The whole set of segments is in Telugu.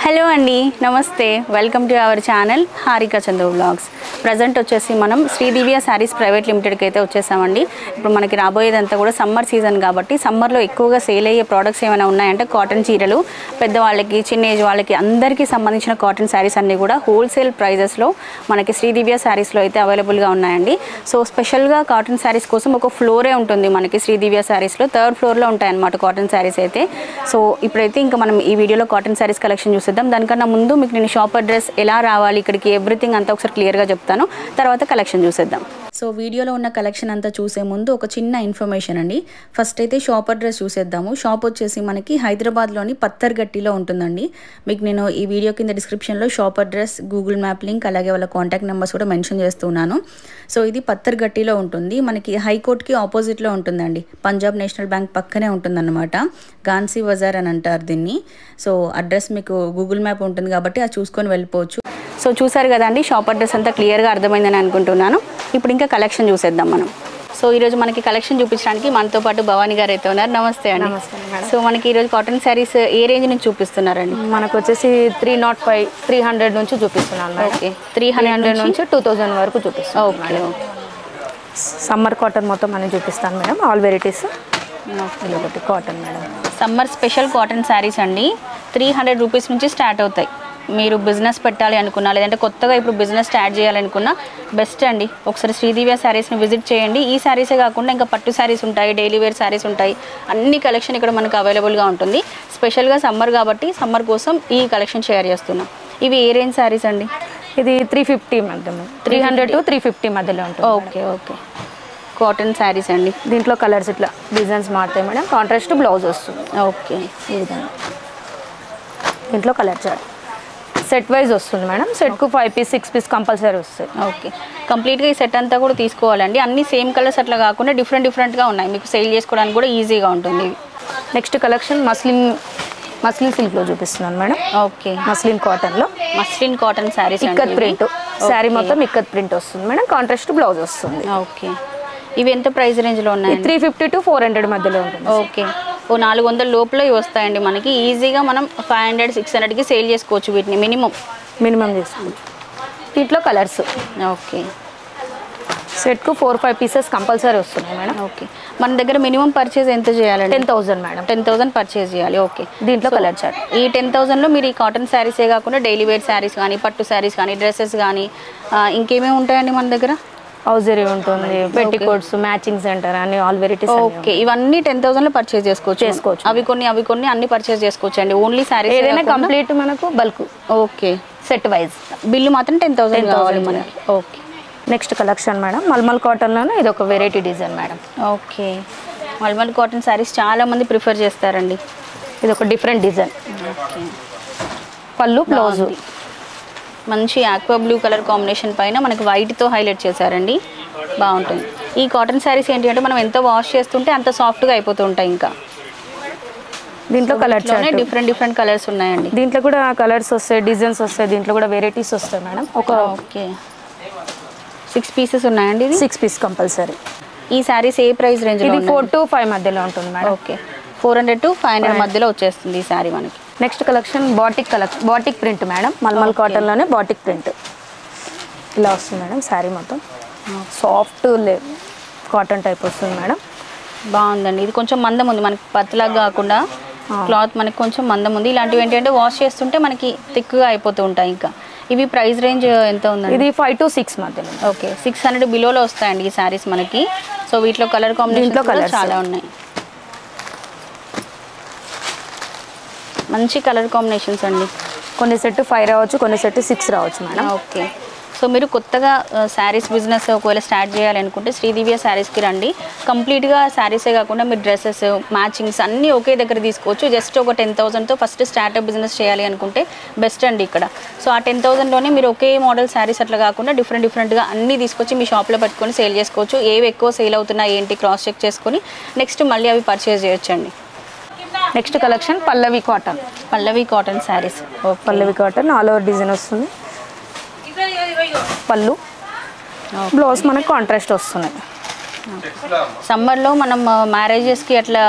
హలో అండి, నమస్తే. Welcome to our channel Harika Chandu vlogs. Present వచ్చేసి మనం శ్రీదివ్య శారీస్ ప్రైవేట్ లిమిటెడ్కి అయితే వచ్చేసామండి. ఇప్పుడు మనకి రాబోయేదంతా కూడా సమ్మర్ సీజన్ కాబట్టి సమ్మర్లో ఎక్కువగా సేల్ అయ్యే ప్రోడక్ట్స్ ఏమైనా ఉన్నాయంటే కాటన్ చీరలు, పెద్దవాళ్ళకి, చిన్న ఏజ్ వాళ్ళకి అందరికీ సంబంధించిన కాటన్ శారీస్ అన్నీ కూడా హోల్సేల్ ప్రైజెస్లో మనకి శ్రీదివ్య శారీస్లో అయితే అవైలబుల్గా ఉన్నాయండి. సో స్పెషల్గా కాటన్ శారీస్ కోసం ఒక ఫ్లోరే ఉంటుంది మనకి శ్రీదివ్య శారీస్లో. థర్డ్ ఫ్లోర్లో ఉంటాయన్నమాట కాటన్ శారీస్ అయితే. సో ఇప్పుడైతే ఇంకా మనం ఈ వీడియోలో కాటన్ శారీస్ కలెక్షన్ చూసేద్దాం. దానికన్నా ముందు మీకు నేను షాప్ అడ్రస్, ఎలా రావాలి ఇక్కడికి, ఎవ్రీథింగ్ అంతా ఒకసారి క్లియర్గా చెప్తాను. తర్వాత కలెక్షన్ చూసేద్దాం. సో వీడియోలో ఉన్న కలెక్షన్ అంతా చూసే ముందు ఒక చిన్న ఇన్ఫర్మేషన్ అండి. ఫస్ట్ అయితే షాప్ అడ్రస్ చూసేద్దాము. షాప్ వచ్చేసి మనకి హైదరాబాద్లోని పత్తర్గట్టిలో ఉంటుందండి. మీకు నేను ఈ వీడియో కింద డిస్క్రిప్షన్లో shop address, Google map link, అలాగే వాళ్ళ కాంటాక్ట్ నెంబర్స్ కూడా మెన్షన్ చేస్తున్నాను. సో ఇది పత్తర్గట్టిలో ఉంటుంది. మనకి హైకోర్టుకి ఆపోజిట్లో ఉంటుందండి. పంజాబ్ నేషనల్ బ్యాంక్ పక్కనే ఉంటుందన్నమాట. గాన్సీ బజార్ అని అంటారు దీన్ని. సో అడ్రస్ మీకు గూగుల్ మ్యాప్ ఉంటుంది కాబట్టి అది చూసుకొని వెళ్ళిపోవచ్చు. సో చూసారు కదండి, షాప్ అడ్రస్ అంతా క్లియర్గా అర్థమైందని అనుకుంటున్నాను. ఇప్పుడు ఇంకా కలెక్షన్ చూసేద్దాం మనం. సో ఈరోజు మనకి కలెక్షన్ చూపించడానికి మనతో పాటు భవానీ గారు అయితే ఉన్నారు. నమస్తే అండి. సో మనకి ఈరోజు కాటన్ శారీస్ ఏ రేంజ్ నుంచి చూపిస్తున్నారండి? మనకు వచ్చేసి 305, 300 నుంచి చూపిస్తున్నాను. ఓకే, 300 నుంచి 2000 వరకు చూపిస్తాను. ఓకే, సమ్మర్ కాటన్ మొత్తం అని చూపిస్తాను మేడం. All varieties. ఒకటి cotton madam, summer special cotton saris అండి. 300 రూపీస్ నుంచి స్టార్ట్ అవుతాయి. మీరు బిజినెస్ పెట్టాలి అనుకున్నా, లేదంటే కొత్తగా ఇప్పుడు బిజినెస్ స్టార్ట్ చేయాలనుకున్నా బెస్ట్ అండి. ఒకసారి శ్రీదివ్య శారీస్ని విజిట్ చేయండి. ఈ శారీసే కాకుండా ఇంకా పట్టు శారీస్ ఉంటాయి, డైలీ వేర్ శారీస్ ఉంటాయి. అన్ని కలెక్షన్ ఇక్కడ మనకు అవైలబుల్గా ఉంటుంది. స్పెషల్గా సమ్మర్ కాబట్టి సమ్మర్ కోసం ఈ కలెక్షన్ షేర్ చేస్తున్నాం. ఇవి ఏ రేంజ్ శారీస్ అండి? ఇది 350 మధ్య, 300 to 350 మధ్యలో ఉంటుంది. ఓకే ఓకే, కాటన్ శారీస్ అండి. దీంట్లో కలర్స్ ఇట్లా డిజైన్స్ మారుతాయి మేడం. కాంట్రాస్ట్ బ్లౌజ్ వస్తుంది. ఓకే, ఈ విధంగా దీంట్లో కలర్ చార్ట్ సెట్ వైజ్ వస్తుంది మేడం. సెట్కు 5 పీస్ 6 పీస్ కంపల్సరీ వస్తుంది. ఓకే, కంప్లీట్గా ఈ సెట్ అంతా కూడా తీసుకోవాలండి. అన్ని సేమ్ కలర్స్ అట్లా కాకుండా డిఫరెంట్గా ఉన్నాయి. మీకు సేల్ చేసుకోవడానికి కూడా ఈజీగా ఉంటుంది. నెక్స్ట్ కలెక్షన్ మస్లిన్ సిల్క్లో చూపిస్తున్నాను మేడం. ఓకే, మస్లిన్ కాటన్లో, muslin cotton saris, ikat print sari మొత్తం ఇక్కత్ ప్రింట్ వస్తుంది మేడం. కాంట్రాస్ట్ బ్లౌజ్ వస్తుంది. ఓకే, ఇవి ఎంత ప్రైస్ రేంజ్లో ఉన్నాయి? 350 to 400 మధ్యలో ఉంటుంది. ఓకే, ఓ 400 లోపల ఇవి వస్తాయండి మనకి. ఈజీగా మనం 500, 600కి సేల్ చేసుకోవచ్చు వీటిని మినిమం చేసుకోవచ్చు. దీంట్లో కలర్స్. ఓకే, సెట్కు 4-5 పీసెస్ కంపల్సరీ వస్తున్నాయి మేడం. ఓకే, మన దగ్గర మినిమం పర్చేజ్ ఎంత చేయాలండి? 10,000 మేడం. 10,000 పర్చేజ్ చేయాలి. ఓకే, దీంట్లో కలర్ చార్ట్. ఈ 10,000లో మీరు ఈ కాటన్ శారీసే కాకుండా డైలీ వేర్ శారీస్ కానీ, పట్టు శారీస్ కానీ, డ్రెస్సెస్ కానీ ఇంకేమేమి ఉంటాయండి మన దగ్గర? హౌజరీ ఉంటుంది, పెట్టికోట్స్, మ్యాచింగ్ సెంటర్ అని ఆల్ వెరైటీస్. ఓకే, ఇవన్నీ 10,000లో పర్చేజ్ చేసుకోవచ్చు. అవి కొన్ని అన్ని పర్చేజ్ చేసుకోవచ్చు అండి. ఓన్లీ శారీస్ ఏదైనా కంప్లీట్ మనకు bulk. Okay, set wise bill మాత్రం 10,000 కావాలి మనకి. Okay, next collection madam malmal కాటన్లోనే ఇది ఒక variety design madam. Okay, malmal cotton saris చాలా మంది ప్రిఫర్ చేస్తారండి. ఇది ఒక డిఫరెంట్ డిజైన్. ఓకే, పళ్ళు బ్లౌజ్ మంచి ఆక్వా బ్లూ కలర్ కాంబినేషన్ పైన మనకి వైట్తో హైలైట్ చేశారండి. బాగుంటుంది. ఈ కాటన్ శారీస్ ఏంటి అంటే మనం ఎంత వాష్ చేస్తుంటే అంత సాఫ్ట్గా అయిపోతూ ఉంటాయి. ఇంకా దీంట్లో కలర్ చార్ట్ డిఫరెంట్ కలర్స్ ఉన్నాయండి. దీంట్లో కూడా కలర్స్ వస్తాయి, డిజైన్స్ వస్తాయి. దీంట్లో కూడా వెరైటీస్ వస్తాయి మేడం. ఓకే, 6 పీసెస్ ఉన్నాయండి. 6 పీస్ కంపల్సరీ. ఈ శారీస్ ఏ ప్రైస్ రేంజ్? ఇది 4 to 5 మధ్యలో ఉంటుంది మేడం. ఓకే, 400 to 500 మధ్యలో వచ్చేస్తుంది ఈ శారీ మనకి. Next collection batik print madam. Malmal కాటన్లోనే బాటిక్ ప్రింట్ ఇలా వస్తుంది మేడం. శారీ మొత్తం సాఫ్ట్ కాటన్ టైప్ వస్తుంది మేడం. బాగుందండి. ఇది కొంచెం మందం ఉంది మనకి, పతలాగా కాకుండా క్లాత్ మనకి కొంచెం మందం ఉంది. ఇలాంటివి ఏంటంటే వాష్ చేస్తుంటే మనకి థిక్గా అయిపోతూ ఉంటాయి. ఇంకా ఇవి ప్రైస్ రేంజ్ ఎంత ఉందండి? ఇది 5 to 6 మధ్యలో. ఓకే, 600 బిలోలో వస్తాయండి ఈ శారీస్ మనకి. సో వీటిలో కలర్ కాంబినేషన్ చాలా ఉన్నాయి. మంచి కలర్ కాంబినేషన్స్ అండి. కొన్ని సెట్ 5 రావచ్చు, కొన్ని సెట్ 6 రావచ్చు మేడం. ఓకే, సో మీరు కొత్తగా శారీస్ బిజినెస్ ఒకవేళ స్టార్ట్ చేయాలనుకుంటే శ్రీదివ్య శారీస్కి రండి. కంప్లీట్గా శారీసే కాకుండా మీరు డ్రెస్సెస్, మ్యాచింగ్స్ అన్నీ ఒకే దగ్గర తీసుకోవచ్చు. జస్ట్ ఒక 10,000తో ఫస్ట్ స్టార్ట్అప్ బిజినెస్ చేయాలి అనుకుంటే బెస్ట్ అండి ఇక్కడ. సో ఆ 10,000లోనే మీరు ఒకే మోడల్ శారీస్ అట్లా కాకుండా డిఫరెంట్గా అన్నీ తీసుకొచ్చి మీ షాప్లో పెట్టుకొని సేల్ చేసుకోవచ్చు. ఏవి ఎక్కువ సేల్ అవుతున్నాయి ఏంటి క్రాస్ చెక్ చేసుకొని నెక్స్ట్ మళ్ళీ అవి పర్చేజ్ చేయొచ్చండి. నెక్స్ట్ కలెక్షన్ పల్లవి కాటన్ శారీస్. పల్లవి కాటన్ ఆల్ ఓవర్ డిజైన్ వస్తుంది. పళ్ళు బ్లౌజ్ మనకు కాంట్రాస్ట్ వస్తున్నాయి. సమ్మర్లో మనం మ్యారేజెస్కి అట్లా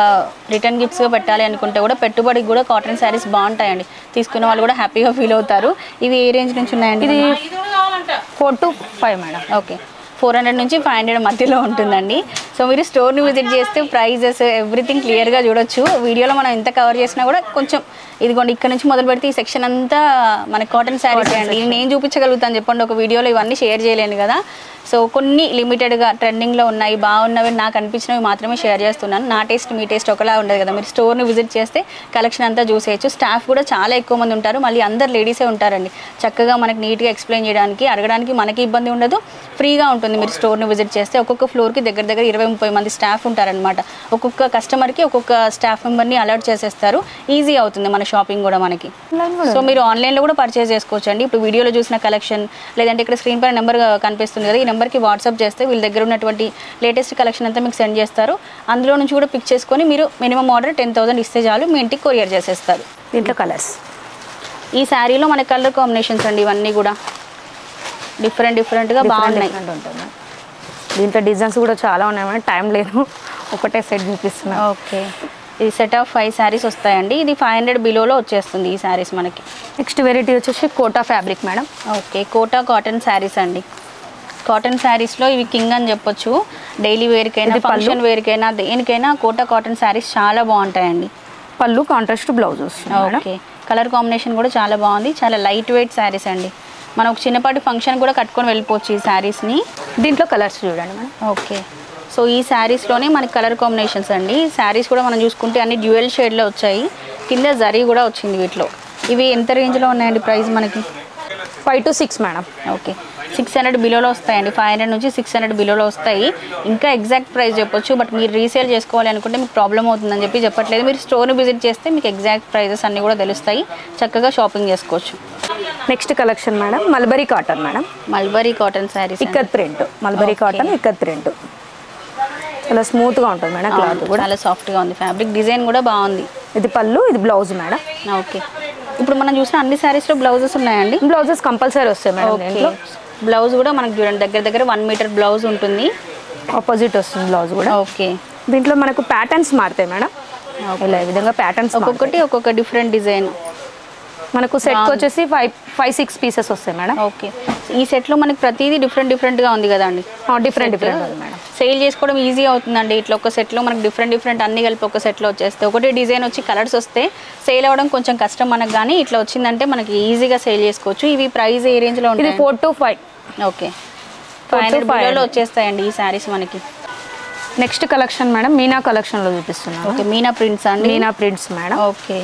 రిటర్న్ గిఫ్ట్స్గా పెట్టాలి అనుకుంటే కూడా పెట్టుబడికి కూడా కాటన్ శారీస్ బాగుంటాయండి. తీసుకున్న వాళ్ళు కూడా హ్యాపీగా ఫీల్ అవుతారు. ఇవి ఏ రేంజ్ నుంచి ఉన్నాయండి? ఇది 4 to 5 మేడం. ఓకే, 400 నుంచి 500 మధ్యలో ఉంటుందండి. సో మీరు స్టోర్ని విజిట్ చేస్తే ప్రైజెస్ ఎవ్రీథింగ్ క్లియర్గా చూడొచ్చు. వీడియోలో మనం ఎంత కవర్ చేసినా కూడా కొంచెం ఇదిగోండి ఇక్కడ నుంచి మొదలు పెడితే ఈ సెక్షన్ అంతా మన కాటన్ శారీస్ అండి. నేను చూపించగలుగుతాను చెప్పండి, ఒక వీడియోలో ఇవన్నీ షేర్ చేయలేను కదా. సో కొన్ని లిమిటెడ్గా ట్రెండింగ్లో ఉన్నాయి, బాగున్నవి నాకు అనిపించినవి మాత్రమే షేర్ చేస్తున్నాను. నా టేస్ట్ మీ టేస్ట్ ఒకలా ఉండదు కదా. మీరు స్టోర్ని విజిట్ చేస్తే కలెక్షన్ అంతా చూసేయచ్చు. స్టాఫ్ కూడా చాలా ఎక్కువ మంది ఉంటారు, మళ్ళీ అందరు లేడీసే ఉంటారండి. చక్కగా మనకి నీట్గా ఎక్స్ప్లెయిన్ చేయడానికి, అడగడానికి మనకి ఇబ్బంది ఉండదు, ఫ్రీగా ఉంటుంది. మీరు స్టోర్ని విజిట్ చేస్తే ఒక్కొక్క ఫ్లోర్కి దగ్గర 20-30 మంది స్టాఫ్ ఉంటారనమాట. ఒక్కొక్క కస్టమర్కి ఒక్కొక్క స్టాఫ్ మెంబర్ని అలర్ట్ చేసేస్తారు. ఈజీ అవుతుంది మన షాపింగ్ కూడా మనకి. సో మీరు ఆన్లైన్లో కూడా పర్చేస్ చేసుకోవచ్చు అండి. ఇప్పుడు వీడియోలో చూసిన కలెక్షన్ లేదంటే ఇక్కడ స్క్రీన్ పైన నెంబర్ కనిపిస్తుంది కదా, ఈ నెంబర్కి వాట్సాప్ చేస్తే వీళ్ళ దగ్గర ఉన్నటువంటి లేటెస్ట్ కలెక్షన్ అంతా మీకు సెండ్ చేస్తారు. అందులో నుంచి కూడా పిక్ చేసుకొని మీరు మినిమం ఆర్డర్ 10,000 ఇస్తే చాలు, మీ ఇంటికి కొరియర్ చేసేస్తారు. దీంట్లో కలర్స్, ఈ శారీలో మన కలర్ కాంబినేషన్స్ అండి, ఇవన్నీ కూడా డిఫరెంట్గా బాగున్నాయి. ఉంటుంది. దీంట్లో డిజైన్స్ కూడా చాలా ఉన్నాయి మేడం, టైం లేదు, ఒకటే సెట్ చూపిస్తున్నాను. ఓకే, ఇది సెట్ ఆఫ్ 5 శారీస్ వస్తాయండి. ఇది 500 బిలోలో వచ్చేస్తుంది ఈ శారీస్ మనకి. నెక్స్ట్ వెరైటీ వచ్చేసి Kota fabric madam. Okay, Kota cotton saris అండి. కాటన్ శారీస్లో ఇవి కింగ్ అని చెప్పొచ్చు. డైలీ వేర్కైనా, ఫంక్షన్ వేర్కైనా, దేనికైనా కోటా కాటన్ శారీస్ చాలా బాగుంటాయండి. పళ్ళు కాంట్రాస్ట్ బ్లౌజ్ వస్తుంది. ఓకే, కలర్ కాంబినేషన్ కూడా చాలా బాగుంది. చాలా లైట్ వెయిట్ శారీస్ అండి. మనం ఒక చిన్నపాటి ఫంక్షన్ కూడా కట్టుకొని వెళ్ళిపోవచ్చు ఈ శారీస్ని. దీంట్లో కలర్స్ చూడండి మేడం. ఓకే, సో ఈ శారీస్లోనే మనకి కలర్ కాంబినేషన్స్ అండి. శారీస్ కూడా మనం చూసుకుంటే అన్ని డ్యూయల్ షేడ్లో వచ్చాయి, కింద జరీ కూడా వచ్చింది వీటిలో. ఇవి ఎంత రేంజ్లో ఉన్నాయండి ప్రైస్ మనకి? 5 to 6 మేడం. ఓకే, 600 బిలోలో వస్తాయండి. 500 నుంచి 600 బిలోలో వస్తాయి. ఇంకా ఎగ్జాక్ట్ ప్రైస్ చెప్పొచ్చు, బట్ మీరు రీసేల్ చేసుకోవాలి అనుకుంటే మీకు ప్రాబ్లం అవుతుందని చెప్పి చెప్పట్లేదు. మీరు స్టోర్ని విజిట్ చేస్తే మీకు ఎగ్జాక్ట్ ప్రైజెస్ అన్నీ కూడా తెలుస్తాయి, చక్కగా షాపింగ్ చేసుకోవచ్చు. Next collection madam mulberry cotton madam. Mulberry cotton saris, ikat print. Mulberry cotton ikat print చాలా స్మూత్గా ఉంటుంది మేడం. క్లాత్ కూడా చాలా సాఫ్ట్గా ఉంది, ఫ్యాబ్రిక్ డిజైన్ కూడా బాగుంది. ఇది పళ్ళు, ఇది బ్లౌజ్ మేడం. ఓకే, ఇప్పుడు మనం చూసిన అన్ని శారీస్లో బ్లౌజెస్ ఉన్నాయండి? బ్లౌజెస్ కంపల్సరీ వస్తాయి మేడం. ఓకే, బ్లౌజ్ కూడా మనకు చూడండి దగ్గర 1 మీటర్ బ్లౌజ్ ఉంటుంది. ఆపోజిట్ వస్తుంది బ్లౌజ్ కూడా. ఓకే, దీంట్లో మనకు ప్యాటర్న్స్ మారుతాయి మేడం. ఇలా ఈ విధంగా ప్యాటర్న్స్ ఒక్కొక్కటి ఒక్కొక్క డిఫరెంట్ డిజైన్. మనకు సెట్ వచ్చేసి 5-6 పీసెస్ వస్తాయి మేడం. ఓకే, ఈ సెట్లో మనకి ప్రతిదీ డిఫరెంట్గా ఉంది కదా అండి? డిఫరెంట్ ఉంది మేడం. సేల్ చేసుకోవడం ఈజీ అవుతుందండి. ఇట్లా ఒక సెట్లో మనకు డిఫరెంట్ అన్ని కలిపి ఒక సెట్లో వచ్చేస్తే, ఒకటే డిజైన్ వచ్చి కలర్స్ వస్తే సేల్ అవ్వడం కొంచెం కష్టం మనకు, కానీ ఇట్లా వచ్చిందంటే మనకి ఈజీగా సేల్ చేసుకోవచ్చు. ఇవి ప్రైస్ ఏ రేంజ్లో ఉంటుంది? 4 to 5. ఓకే, 500 వచ్చేస్తాయండి ఈ శారీస్ మనకి. నెక్స్ట్ కలెక్షన్ మేడం మీనా కలెక్షన్లో చూపిస్తున్నాను. ఓకే, మీనా ప్రింట్స్ అండి. Meena prints madam. ఓకే,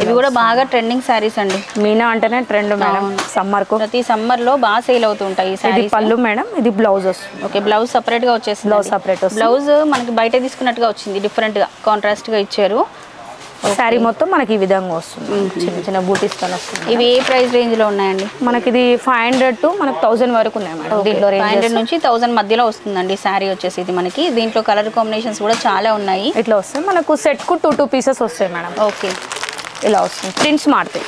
ఇవి కూడా బాగా ట్రెండింగ్ శారీస్ అండి. మీనా అంటేనే ట్రెండ్ మేడం. సమ్మర్కు ప్రతి సమ్మర్లో బాగా సేల్ అవుతుంటాయి ఈ శారీస్. పళ్ళు మేడం, ఇది బ్లౌజ్ వస్తుంది. ఓకే, బ్లౌజ్ సపరేట్గా వచ్చేస్తుంది. బ్లౌజ్ సపరేట్ వస్తుంది. బ్లౌజ్ మనకి బయట తీసుకున్నట్టుగా వచ్చింది, డిఫరెంట్గా కాంట్రాస్ట్గా ఇచ్చారు. శారీ మొత్తం మనకి ఈ విధంగా వస్తుంది, చిన్న బూటీస్తో వస్తుంది. ఇవి ఏ ప్రైస్ రేంజ్లో ఉన్నాయండి? మనకి ఇది 500 to మనకు 1000 వరకు ఉన్నాయి మేడం. దీంట్లో 500 నుంచి 1000 మధ్యలో వస్తుందండి శారీ వచ్చేసి ఇది మనకి. దీంట్లో కలర్ కాంబినేషన్స్ కూడా చాలా ఉన్నాయి. ఇట్లా వస్తాయి మనకు సెట్కు 2 పీసెస్ వస్తాయి మేడం. ఓకే, ఇలా వస్తుంది. ప్రింట్స్ మారుతాయి.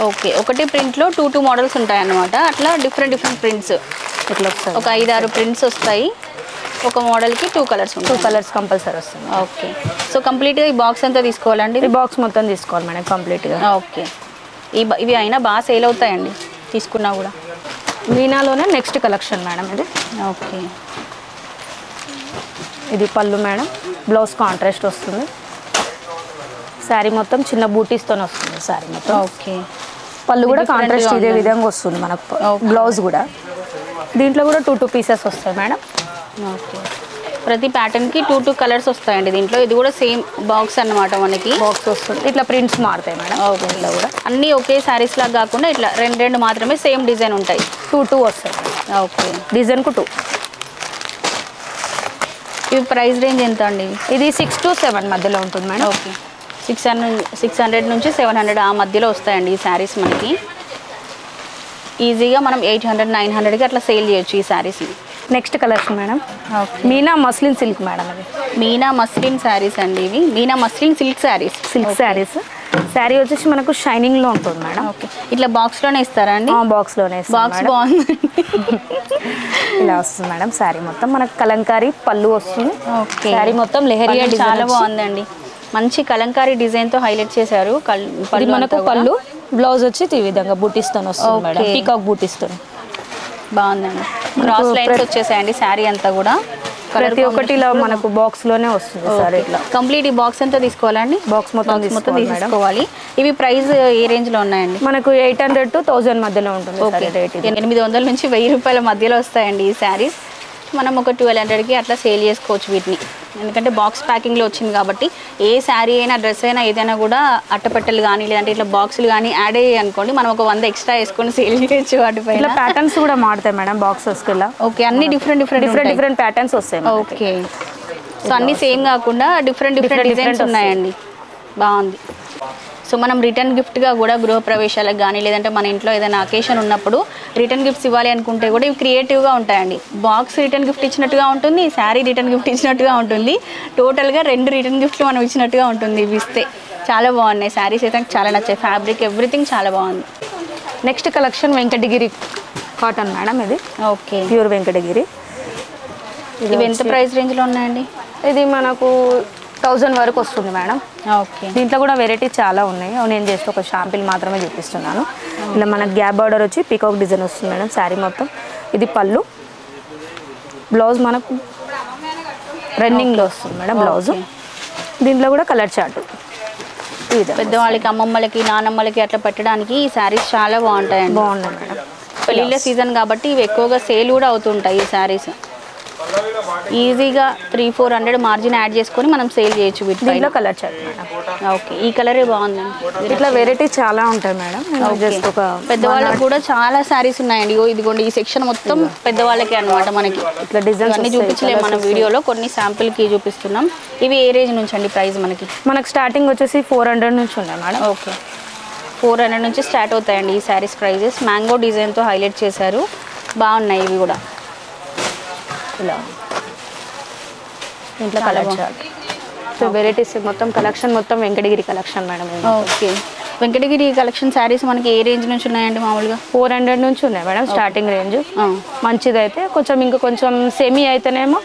ఓకే, ఒకటి ప్రింట్లో 2 మోడల్స్ ఉంటాయి అన్నమాట. అట్లా డిఫరెంట్ ప్రింట్స్ ఇట్లా వస్తాయి. ఒక 5-6 ప్రింట్స్ వస్తాయి. ఒక మోడల్కి 2 కలర్స్ ఉంటాయి. 2 కలర్స్ కంపల్సరీ వస్తుంది. ఓకే, సో కంప్లీట్గా ఈ బాక్స్ అంతా తీసుకోవాలండి? ఈ బాక్స్ మొత్తం తీసుకోవాలి మేడం కంప్లీట్గా. ఓకే, ఇవి అయినా బాగా సేల్ అవుతాయండి తీసుకున్నా కూడా. మీనాలోనే నెక్స్ట్ కలెక్షన్ మేడం ఇది. ఓకే, ఇది పళ్ళు మేడం, బ్లౌజ్ కాంట్రాస్ట్ వస్తుంది. శారీ మొత్తం చిన్న బూటీస్తో వస్తుంది శారీ మొత్తం. ఓకే, పళ్ళు కూడా కాంట్రాస్ట్ ఇదే విధంగా వస్తుంది మనకు. బ్లౌజ్ కూడా దీంట్లో కూడా 2 పీసెస్ వస్తాయి మేడం. ఓకే, ప్రతి ప్యాటర్న్కి 2 కలర్స్ వస్తాయండి దీంట్లో. ఇది కూడా సేమ్ బాక్స్ అన్నమాట మనకి. బాక్స్ వస్తుంది. ఇట్లా ప్రింట్స్ మారుతాయి మేడం. ఓకే, ఇట్లా కూడా అన్నీ ఒకే శారీస్ లాగా కాకుండా ఇట్లా 2 మాత్రమే సేమ్ డిజైన్ ఉంటాయి. 2 వస్తాయి. ఓకే, డిజైన్కు 2. ఇవి ప్రైస్ రేంజ్ ఎంత అండి? ఇది 6 to 7 మధ్యలో ఉంటుంది మేడం. ఓకే, 600 నుంచి 700 ఆ మధ్యలో వస్తాయండి ఈ శారీస్ మనకి. ఈజీగా మనం 800-900కి అట్లా సేల్ చేయొచ్చు ఈ శారీస్ని. Next collection madam Meena muslin silk madam. అది మీనా మస్లిన్ శారీస్ అండి. ఇవి Meena muslin silk saris. Silk saris sari వచ్చేసి మనకు షైనింగ్ లో ఉంటుంది మేడం. ఓకే, ఇట్లా బాక్స్ లోనే ఇస్తారా అండి? బాక్స్ లోనే బాక్స్ బాగుంది. ఇలా వస్తుంది మేడం. శారీ మొత్తం మనకు కలంకారీ పళ్ళు వస్తుంది. ఓకే, శారీ మొత్తం లెహరియా డిజైన్ చాలా బాగుందండి. మంచి కలంకారీ డిజైన్ తో హైలైట్ చేశారు. ఇది మనకు పళ్ళు, బ్లౌజ్ వచ్చి ఈ విధంగా బూటీస్తో వస్తుంది మేడం. పీకాక్ బూటీస్తో బాగుందండి. క్రాస్ లైన్స్ వచ్చేసాయండి శారీ అంతా కూడా. ప్రతి ఒక్కటి ఇలా మనకు బాక్స్ లోనే వస్తుంది సార్. ఇట్లా కంప్లీట్ ఈ బాక్స్ అంతా తీసుకోవాలండి? బాక్స్ మొత్తం తీసుకోవాలి. ఇవి ప్రైస్ ఏ రేంజ్ లో ఉన్నాయండి? మనకు 800 to 1000 మధ్యలో ఉంటుంది. 800 నుంచి 1000 రూపాయల మధ్యలో వస్తాయండి ఈ శారీస్. మనం ఒక 1200కి అట్లా సేల్ చేసుకోవచ్చు వీటిని. ఎందుకంటే బాక్స్ ప్యాకింగ్లో వచ్చింది కాబట్టి ఏ శారీ అయినా డ్రెస్ అయినా ఏదైనా కూడా అట్టపెట్టెలు కానీ లేదంటే ఇట్లా బాక్సులు కానీ యాడ్ అయ్యాయి అనుకోండి, మనం ఒక 100 ఎక్స్ట్రా వేసుకొని సేల్ చేయొచ్చు. వాటిపై ఇట్లా ప్యాటర్న్స్ కూడా మారుతాయి మేడం బాక్సెస్కి ఇలా. ఓకే, అన్ని డిఫరెంట్ ప్యాటర్న్స్ వస్తాయి. ఓకే, సో అన్ని సేమ్ కాకుండా డిఫరెంట్ డిజైన్స్ ఉన్నాయండి. బాగుంది. సో మనం రిటర్న్ గిఫ్ట్గా కూడా గృహప్రవేశాలకు కానీ లేదంటే మన ఇంట్లో ఏదైనా అకేషన్ ఉన్నప్పుడు రిటర్న్ గిఫ్ట్స్ ఇవ్వాలి అనుకుంటే కూడా ఇవి క్రియేటివ్గా ఉంటాయండి. బాక్స్ రిటర్న్ గిఫ్ట్ ఇచ్చినట్టుగా ఉంటుంది, శారీ రిటర్న్ గిఫ్ట్ ఇచ్చినట్టుగా ఉంటుంది, టోటల్గా 2 రిటర్న్ గిఫ్ట్లు మనం ఇచ్చినట్టుగా ఉంటుంది ఇవి ఇస్తే. చాలా బాగున్నాయి శారీస్ అయితే, చాలా నచ్చాయి. ఫ్యాబ్రిక్ ఎవ్రీథింగ్ చాలా బాగుంది. Next collection Venkatagiri cotton madam. ఇది ఓకే, ప్యూర్ వెంకటగిరి. ఇవి ఎంత ప్రైస్ రేంజ్లో ఉన్నాయండి? ఇది మనకు 1000 వరకు వస్తుంది మేడం. ఓకే, దీంట్లో కూడా వెరైటీ చాలా ఉన్నాయి. నేను జస్ట్ ఒక షాంపిల్ మాత్రమే చూపిస్తున్నాను. ఇలా మనకు గ్యాప్ బార్డర్ వచ్చి పీకాక్ డిజైన్ వస్తుంది మేడం. శారీ మొత్తం ఇది పళ్ళు, బ్లౌజ్ మనకు రన్నింగ్లో వస్తుంది మేడం బ్లౌజ్. దీంట్లో కూడా కలర్ చార్ట్. పెద్దవాళ్ళకి, అమ్మమ్మలకి, నానమ్మలకి అట్లా పెట్టడానికి ఈ శారీస్ చాలా బాగుంటాయండి. బాగున్నాయి మేడం. పెళ్ళిళ్ళ సీజన్ కాబట్టి ఇవి ఎక్కువగా సేల్ కూడా అవుతుంటాయి ఈ శారీస్. ఈజీగా 300-400 మార్జిన్ యాడ్ చేసుకొని మనం సేల్ చేయొచ్చు. వీటిలో కలర్ చార్ట్ మేడం. ఓకే, ఈ కలరే బాగుందండి. ఇట్లా వెరైటీ చాలా ఉంటాయి మేడం. జస్ట్ ఒక పెద్దవాళ్ళకి కూడా చాలా శారీస్ ఉన్నాయండి. ఇదిగోండి ఈ సెక్షన్ మొత్తం పెద్దవాళ్ళకి అనమాట. మనకి ఇట్లా డిజైన్స్ అన్ని చూపించలేము మనం వీడియోలో, కొన్ని శాంపిల్కి చూపిస్తున్నాం. ఇవి ఏ రేంజ్ నుంచి అండి ప్రైస్? మనకి స్టార్టింగ్ వచ్చేసి 400 నుంచి ఉన్నాయి మేడం. ఓకే, 400 నుంచి స్టార్ట్ అవుతాయండి ఈ శారీస్ ప్రైజెస్. మ్యాంగో డిజైన్తో హైలైట్ చేశారు, బాగున్నాయి ఇవి కూడా. ఇలా ఇంట్లో కలర్ చార్ట్. సో వెరైటీస్ మొత్తం కలెక్షన్ మొత్తం Venkatagiri collection madam. Okay, Venkatagiri collection saris మనకి ఏ రేంజ్ నుంచి ఉన్నాయండి? మామూలుగా 400 నుంచి ఉన్నాయి మేడం స్టార్టింగ్ రేంజ్. మంచిదైతే ఇంకా కొంచెం సెమీ అయితేనేమో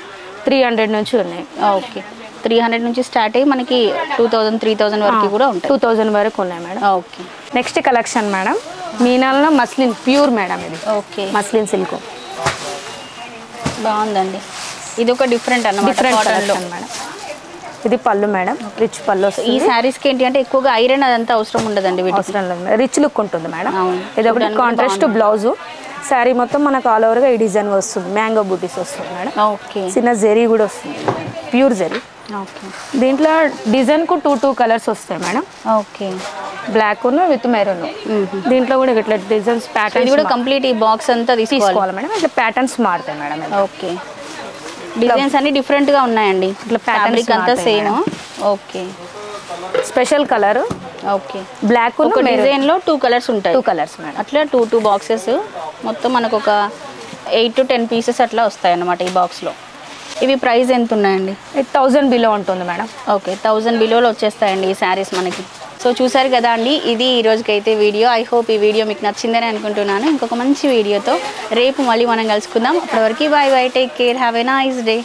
300 నుంచి ఉన్నాయి. ఓకే, 300 నుంచి స్టార్ట్ అయ్యి మనకి 2000-3000 వరకు కూడా ఉంటాయి. 2000 వరకు ఉన్నాయి madam. Okay, next collection madam మీనాల్లో మస్లిన్ ప్యూర్ మేడం. ఇది ఓకే, మస్లిన్ సిల్క్ బాగుందండి. ఇది ఒక డిఫరెంట్ అన్నమాట మేడం. ఇది పళ్ళు మేడం, రిచ్ పళ్ళు. ఈ శారీస్కి ఏంటి అంటే ఎక్కువగా ఐరన్ అదంతా అవసరం ఉండదండి. అవసరం లేదు, రిచ్ లుక్ ఉంటుంది మేడం. ఇది ఒకటి కాంట్రాస్ట్ బ్లౌజ్. శారీ మొత్తం మనకు ఆల్ ఓవర్గా ఈ డిజైన్ వస్తుంది. మ్యాంగో బూటీస్ వస్తుంది మేడం. ఓకే, చిన్న జెరీ కూడా వస్తుంది, ప్యూర్ జెరీ. ఓకే, దీంట్లో డిజైన్కు 2 కలర్స్ వస్తాయి madam. Okay, black with maroon. దీంట్లో కూడా ఇట్లా డిజైన్స్ ప్యాటర్న్. ఇది కూడా కంప్లీట్ ఈ బాక్స్ అంతా తీసుకోవాలి మేడం. ఇట్లా ప్యాటర్న్స్ మారుతాయి మేడం. ఓకే, డిజైన్స్ అన్ని డిఫరెంట్గా ఉన్నాయండి. ఇట్లా ఫ్యాబ్రిక్ అంతా same. Okay, special colour. Okay, black ఒక డిజైన్లో 2 కలర్స్ ఉంటాయి. 2 కలర్స్ మేడం. అట్లా 2 బాక్సెస్ మొత్తం మనకు ఒక 8 to 10 పీసెస్ అట్లా వస్తాయి అన్నమాట ఈ బాక్స్లో. ఇవి ప్రైస్ ఎంత ఉన్నాయండి? 1000 బిలో ఉంటుంది మేడం. ఓకే, 1000 బిలోలో వచ్చేస్తాయండి ఈ శారీస్ మనకి. సో చూసారు కదా అండి, ఇది ఈ రోజుకైతే వీడియో. ఐ హోప్ ఈ వీడియో మీకు నచ్చిందని అనుకుంటున్నాను. ఇంకొక మంచి వీడియోతో రేపు మళ్ళీ మనం కలుసుకుందాం. అప్పటివరకు bye bye, take care, have a nice day.